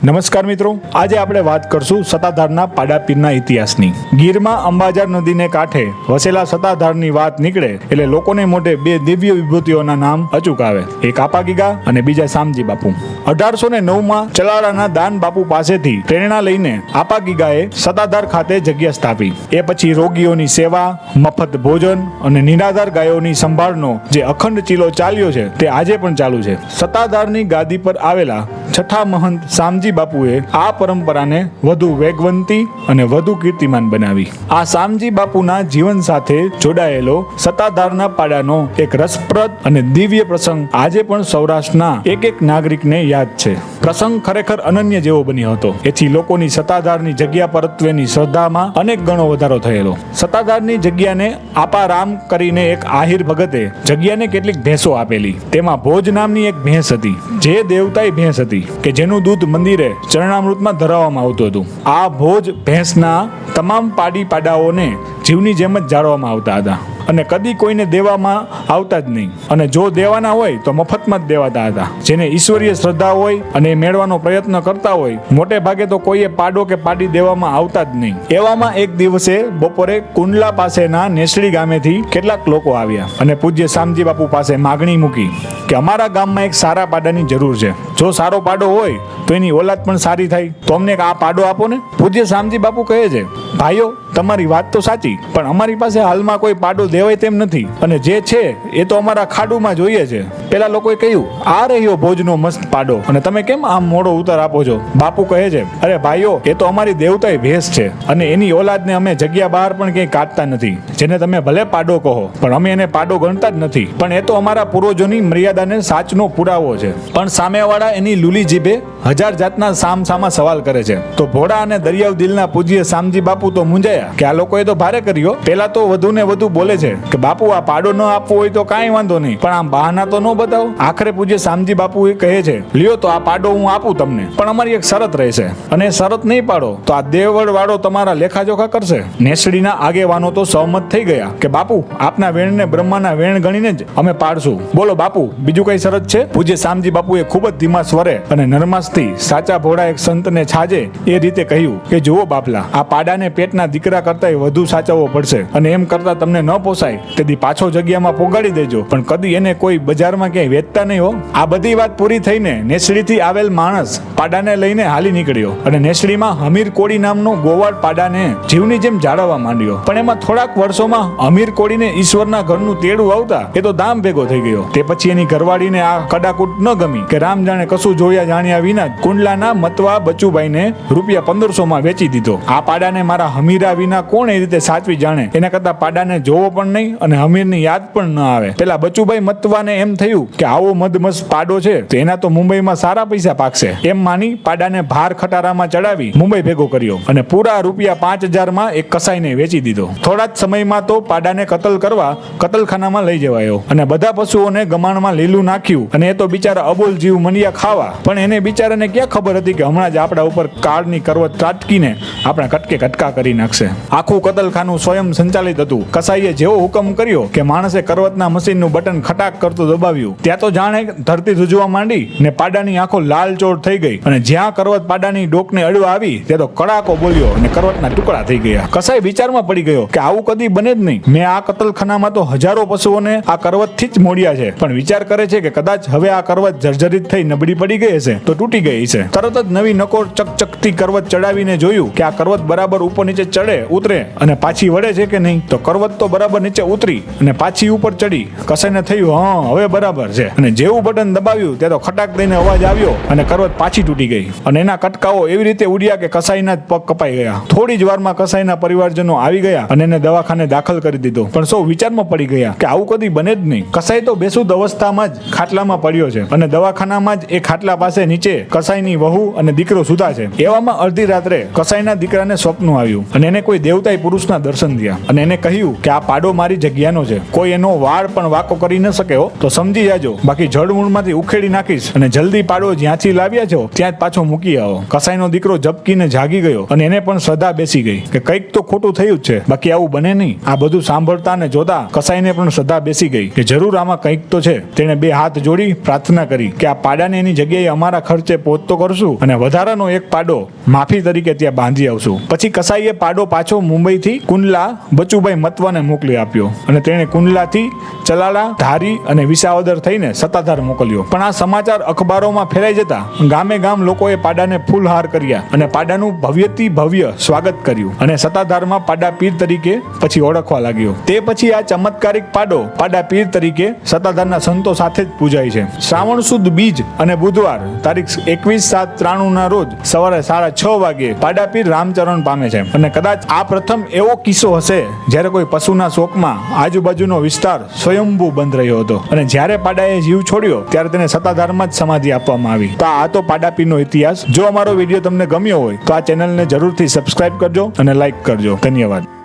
નમસ્કાર મિત્રો, આજે આપણે વાત કરશું સત્તાધારના પાડાપીરના ઇતિહાસની. ગીરમાં અંબાજાર નદીને કાંઠે વસેલા સત્તાધારની વાત નીકળે એટલે લોકોને મોઢે બે દિવ્ય વિભૂતિઓના નામ અચૂક આવે. એક આપાગીગા અને બીજા શામજી બાપુ. 1809માં ચલાળાના દાન બાપુ પાસેથી પ્રેરણા લઈને આપાગીગાએ સત્તાધાર ખાતે જગ્યા સ્થાપી. એ પછી રોગીઓની સેવા, મફત ભોજન અને નિરાધાર ગાયોની સંભાળનો જે અખંડ ચીલો ચાલ્યો છે તે આજે પણ ચાલુ છે. સત્તાધારની ગાદી પર આવેલા છઠ્ઠા મહંત શામજી બાપુએ આ પરંપરાને વધુ વેગવંતી અને વધુ કીર્તિમાન બનાવી. આ શામજી બાપુના જીવન સાથે જોડાયેલો સત્તાધારના પાડાનો એક રસપ્રદ અને દિવ્ય પ્રસંગ આજે પણ સૌરાષ્ટ્રના એક એક નાગરિકને યાદ છે. પ્રસંગ ખરેખર અનન્ય જેવો બન્યો હતો. એથી લોકોની સત્તાધારની જગ્યા પરત્વેની શ્રદ્ધામાં અનેક ગણો વધારો થયેલો. સત્તાધારની જગ્યાને આપારામ કરીને એક આહિર ભગતે જગ્યાને કેટલીક ભેંસો આપેલી. તેમાં ભોજ નામની એક ભેંસ હતી, જે દેવતાઈ ભેંસ હતી કે જેનું દૂધ મંદિરે ચરણામૃતમાં ધરાવવામાં આવતું હતું. આ ભોજ ભેંસના તમામ પાડાઓને જીવની જેમ જ જાળવવામાં આવતા હતા અને કદી કોઈને દેવામાં આવતા જ નહીં, અને જો દેવાના હોય તો મફતમાં જ દેવાતા હતા. જેને ઈશ્વરીય શ્રદ્ધા હોય અને એ મેળવાનો પ્રયત્ન કરતા હોય, મોટે ભાગે તો કોઈએ પાડો કે પાડી દેવામાં આવતા જ નહીં. એવામાં એક દિવસે બપોરે કુંડલા પાસેના નેસડી ગામેથી કેટલાક લોકો આવ્યા અને પૂજ્ય શામજી બાપુ પાસે માગણી મૂકી કે અમારા ગામમાં એક સારા પાડાની જરૂર છે. જો સારો પાડો હોય તો એની ઓલાદ પણ સારી થાય, તો અમને આ પાડો આપો ને. પૂજ્ય શામજી બાપુ કહે છે, ભાઈઓ તમારી વાત તો સાચી, પણ અમારી પાસે હાલમાં કોઈ પાડો દેવાય તેમ નથી, અને જે છે એ તો અમારા ખાડુમાં જોઈએ છે. પેલા લોકોએ કહ્યું, આ રહ્યો ભોજનો મસ્ત પાડો, અને તમે કેમ આમ મોડો ઉતાર આપો છો? બાપુ કહે છે, અરે ભાઈઓ, એ તો અમારી દેવતાઈ ભેંસ છે, અને એની ઓલાદને અમે જગ્યા બહાર પણ ક્યાંય કાઢતા નથી. જેને તમે ભલે પાડો કહો, પણ અમે એને પાડો ગણતા જ નથી. પણ એ તો અમારા પૂર્વજોની મર્યાદાને સાચનો પુરાવો છે. પણ સામેવાળા એની લૂલી જીભે હજાર જાતના સામસામા સવાલ કરે છે. તો ભોળા અને દરિયાવ દિલના પૂજ્ય શામજી બાપુ તો મૂંઝાયા કે આ લોકોએ તો ભારે કર્યો. પેલા તો વધુ ને વધુ બોલે છે કે બાપુ આ પાડો ન આપવો હોય તો કાંઈ વાંધો નહીં, પણ આમ બહાના તો ન બતાવો. આખરે પૂજ્ય શામજી બાપુ એ કહે છે, લ્યો તો આ પાડો હું આપું તમને, પણ અમારી એક શરત રહેશે, અને એ શરત નહીં પાડો તો આ દેવળ વાળો તમારા લેખાજોખા કરશે. નેસડીના આગેવાનો તો સહમત થઈ ગયા કે બાપુ આપના વેણને બ્રહ્માના વેણ ગણીને જ અમે પાડશું. બોલો બાપુ, બીજું કઈ શરત છે? પૂજ્ય શામજી બાપુએ ખૂબ જ ધીમા સ્વરે અને નરમાસથી સાચા ભોળા એક સંતને છાજે એ રીતે કહ્યું કે જુઓ બાપલા, આ પાડાને પેટના દીકરા કરતા વધુ સાચવવો પડશે, અને એમ કરતા તમને ન પોસાય તેથી પાછો જગ્યામાં પોગાડી દેજો, પણ કદી એને કોઈ બજારમાં ક્યાંય વેચતા નહીં હો. આ બધી વાત પૂરી થઈને નેસડીથી આવેલ માણસ પાડાને લઈને હાલી નીકળ્યો, અને નેસડીમાં હમીર કોળી નામનો ગોવાળ પાડાને જીવની જેમ જાળવવા માંડ્યો. પણ એમાં થોડાક વર્ષોમાં હમીર કોળીને ઈશ્વરના ઘરનું તેડું આવતા એ તો દામ ભેગો થઈ ગયો. તે પછી એની ઘરવાળીને આ કડાકૂટ ન ગમી કે રામ જાણે કશું જોયા જાણ્યા વિના કુંડલાના મતવા બચુભાઈને રૂપિયા 1500માં વેચી દીધો. આ પાડાને મારા હમીરા વિના કોણ એ રીતે સાચવી જાણે? એના કરતા પાડાને જોવો પણ નહીં અને હમીરની યાદ પણ ન આવે. પેલા બચુભાઈ મતવાને એમ થયું કે આવો મદમસ્ત પાડો છે તો એના તો મુંબઈમાં સારા પૈસા પાકશે. એમ માની પાડાને ભાર ખટારામાં ચડાવી મુંબઈ ભેગો કર્યો, અને પૂરા રૂપિયા 5000માં એક કસાઈને વેચી દીધો. થોડા જ સમયમાં તો પાડાને કતલ કરવા કતલખાનામાં લઈ જવાયો, અને બધા પશુઓને ગમાણમાં લીલું નાખ્યું, અને એ તો બિચારા અબોલ જીવ મંડિયા ખાવા. પણ એને બિચારાને ક્યાં ખબર હતી કે હમણાં જ આપણા ઉપર કાળની કરવત ત્રાટકીને આપણા કટકે કટકા કરી નાખશે. આખું કતલખાનું સ્વયં સંચાલિત હતું. કસાઈએ જેવો હુકમ કર્યો કે માણસે કરવતના મશીનનું બટન ખટાક કરતું દબાવ્યું, ત્યાં તો જાણે ધરતી ધ્રુજવા માંડી ને પાડાની આંખો લાલચોળ થઈ ગઈ, અને જ્યાં કરવત પાડાની ડોકને અડવા આવી ત્યાં તો કડાકો બોલ્યો અને કરવતના ટુકડા થઈ ગયા. કસાઈ વિચારમાં પડી ગયો કે આવું કદી બને જ નહીં. મેં આ કતલખાનામાં તો હજારો પશુઓને આ કરવતથી જ મોડ્યા છે, પણ વિચાર કરે છે કે કદાચ હવે આ કરવત જર્જરિત થઈ નબળી પડી ગઈ હશે તો તૂટી ગઈ છે. તરત જ નવી નકોર ચકચકતી કરવત ચડાવીને જોયું કે આ કરવત બરાબર ઉપર નીચે ચડે ઉતરે અને પાછી વળે છે કે નહીં. તો કરવત તો બરાબર નીચે ઉતરી અને પાછી ઉપર ચડી. કસાઈને થયું, હા હવે બરાબર છે, અને જેવું બટન દબાવ્યું ત્યાં તો ખટાક દઈને અવાજ આવ્યો અને કરવત પાછી તૂટી ગઈ, અને એના કટકાઓ એવી રીતે ઉડ્યા કે કસાઈના જ પગ કપાઈ ગયા. થોડી જ વારમાં કસાઈના પરિવારજનો આવી ગયા અને એને દવાખાને દાખલ કરી દીધો. પણ સૌ વિચારમાં પડી ગયા કે આવું કદી બને જ નહીં. કસાઈ તો બેસુદ અવસ્થામાં જ ખાટલામાં પડ્યો છે, અને દવાખાનામાં જ એ ખાટલા પાસે નીચે કસાઈની વહુ અને દીકરો સુતા છે. એવામાં અડધી રાત્રે કસાઈના દીકરાને સ્વપ્ન આવ્યું, અને એને કોઈ દેવતાઈ પુરુષના દર્શન થયા અને એને કહ્યું કે આ પાડો મારી જગ્યાનો છે, કોઈ એનો વાળ પણ વાકો કરી ન શકે હો, તો સમજી જાજો, બાકી જળમૂળમાંથી ઉખેડી નાખીશ અને જલ્દી પાડો જ્યાંથી લાવ્યા છો ત્યાં જ પાછો મૂકી આવો. કસાઈનો દીકરો ઝબકીને જાગી ગયો અને એને પણ શ્રદ્ધા બેસી ગઈ કે કંઈક તો ખોટું થયું જ છે, બાકી આવું બને નહીં. આ બધું સાંભળતા ને જોતા કસાઈને પણ શ્રદ્ધા બેસી ગઈ કે જરૂર આમાં કંઈક તો છે. તેણે બે હાથ જોડી પ્રાર્થના કરી કે આ પાડાને એની જગ્યાએ અમારા ખર્ચે પહોંચતો કરશું અને વધારાનો એક પાડો માફી તરીકે ત્યાં બાંધી આવશું. પછી કસાઈએ પાડો પાછો મુંબઈથી કુંડલા બચુભાઈ મતવાને મોકલી આપ્યો અને તેણે કુંડલાથી ચલાલા, ધારી અને વિસાવદર થઈને સત્તાધાર મોકલ્યો. પણ આ સમાચાર અખબારોમાં ફેલાઈ જતા ગામે ગામ લોકોએ પાડાને ફૂલહાર કર્યા અને પાડાનું ભવ્યથી ભવ્ય સ્વાગત કર્યું અને સત્તાધારમાં પાડા પીર તરીકે પછી ઓળખવા લાગ્યો. તે પછી આ ચમત્કારિક પાડો પાડા પીર તરીકે સત્તાધારના સંતો સાથે જ પૂજાય છે. શ્રાવણ સુદ બીજ અને બુધવાર તારીખ 21/7/93 ના રોજ સવારે 6:30 વાગે પાડા પીર રામચરણ પામે છે અને કદાચ આ પ્રથમ એવો કિસ્સો હશે જ્યારે કોઈ પશુના શોકમાં આજુબાજુનો વિસ્તાર સ્વયંભૂ બંધ રહ્યો હતો અને જ્યારે પાડાએ જીવ છોડ્યો ત્યારે તેને સત્તાધારમાં જ સમાધિ આપવામાં આવી. તો આ તો પાડા પીરનો ઇતિહાસ. જો અમારો વિડીયો તમને ગમ્યો હોય તો આ ચેનલને જરૂરથી સબસ્ક્રાઇબ કરજો અને લાઈક કરજો. ધન્યવાદ.